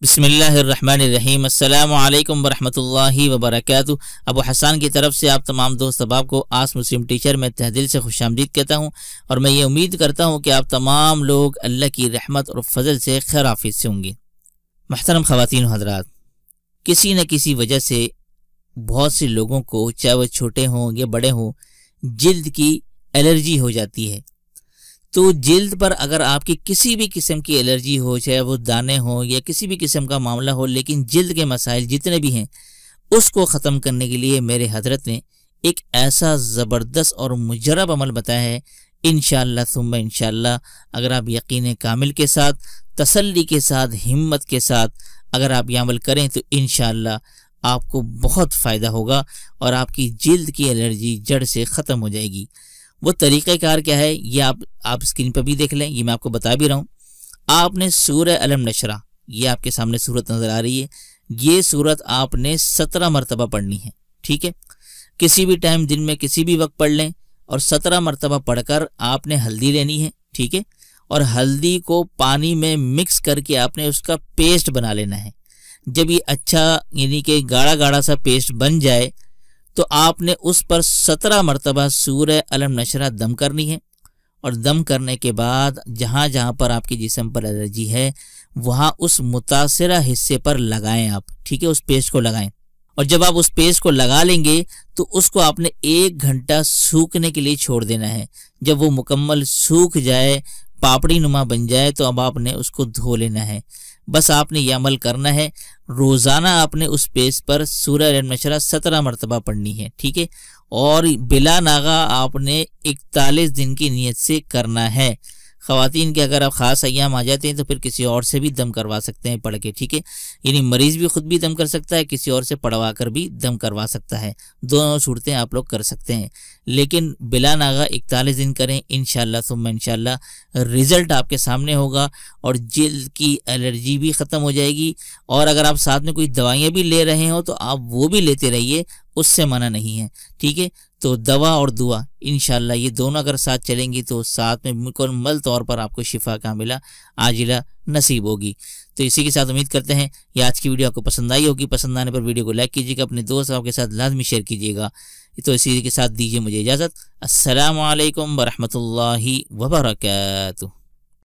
बिस्मिल्लाहिर्रहमानिर्रहीम। अस्सलामु अलैकुम वरहमतुल्लाहि वबरकातुहू। अबू हसन की तरफ से आप तमाम दोस्त अहबाब को आस मुस्लिम टीचर में तहदिल से खुशामदीद कहता हूँ और मैं ये उम्मीद करता हूँ कि आप तमाम लोग अल्लाह की रहमत और फजल से खैर आफियत से होंगे। मुहतरम ख़वातीन हज़रात, किसी न किसी वजह से बहुत से लोगों को, चाहे वो छोटे हों या बड़े हों, जिल्द की एलर्जी हो जाती है। तो जिल्द पर अगर आपकी किसी भी किस्म की एलर्जी हो, चाहे वो दाने हो या किसी भी किस्म का मामला हो, लेकिन जिल्द के मसाइल जितने भी हैं उसको ख़त्म करने के लिए मेरे हजरत ने एक ऐसा ज़बरदस्त और मुजरब अमल बताया है। इंशाअल्लाह सुम्मा इंशाअल्लाह अगर आप यकीन कामिल के साथ, तसल्ली के साथ, हिम्मत के साथ अगर आप ये अमल करें तो इंशाअल्लाह आपको बहुत फ़ायदा होगा और आपकी जिल्द की एलर्जी जड़ से ख़त्म हो जाएगी। वो तरीक़ाकार क्या है ये आप स्क्रीन पर भी देख लें, ये मैं आपको बता भी रहा हूँ। आपने सूरह अलम नशरा, ये आपके सामने सूरत नज़र आ रही है, ये सूरत आपने 17 मरतबा पढ़नी है। ठीक है, किसी भी टाइम दिन में किसी भी वक्त पढ़ लें और 17 मरतबा पढ़कर आपने हल्दी लेनी है। ठीक है, और हल्दी को पानी में मिक्स करके आपने उसका पेस्ट बना लेना है। जब ये अच्छा यानी कि गाढ़ा गाढ़ा सा पेस्ट बन जाए तो आपने उस पर 17 मरतबा सूरह अलम नशरा दम करनी है और दम करने के बाद जहाँ जहाँ पर आपके जिस्म पर एलर्जी है वहाँ उस मुतासिरा हिस्से पर लगाएं आप। ठीक है, उस पेस्ट को लगाएं और जब आप उस पेस्ट को लगा लेंगे तो उसको आपने 1 घंटा सूखने के लिए छोड़ देना है। जब वो मुकम्मल सूख जाए, पापड़ी नुमा बन जाए, तो अब आपने उसको धो लेना है। बस आपने यह अमल करना है, रोज़ाना आपने उस पेज पर सूरह अलम नशरा 17 मरतबा पढ़नी है। ठीक है, और बिला नागा आपने 41 दिन की नीयत से करना है। ख़वातीन के अगर आप ख़ास अय्याम आ जाते हैं तो फिर किसी और से भी दम करवा सकते हैं पढ़ के। ठीक है, यानी मरीज़ भी खुद भी दम कर सकता है, किसी और से पढ़वा कर भी दम करवा सकता है। दोनों सूरतें आप लोग कर सकते हैं, लेकिन बिला नागा 41 दिन करें। इंशाअल्लाह सुम्मा इंशाअल्लाह रिज़ल्ट आपके सामने होगा और जिल्द की एलर्जी भी ख़त्म हो जाएगी। और अगर आप साथ में कोई दवाइयाँ भी ले रहे हो तो आप वो भी लेते रहिए, उससे मना नहीं है। ठीक है, तो दवा और दुआ इंशाअल्लाह ये दोनों अगर साथ चलेंगी तो साथ में मुकम्मल तौर पर आपको शिफा कामिला आजिला नसीब होगी। तो इसी के साथ उम्मीद करते हैं ये आज की वीडियो आपको पसंद आई होगी। पसंद आने पर वीडियो को लाइक कीजिएगा, अपने दोस्त आपके साथ लाजमी शेयर कीजिएगा। तो इसी के साथ दीजिए मुझे इजाज़त। अस्सलामु अलैकुम वरहमतुल्लाहि वबरकातुहू।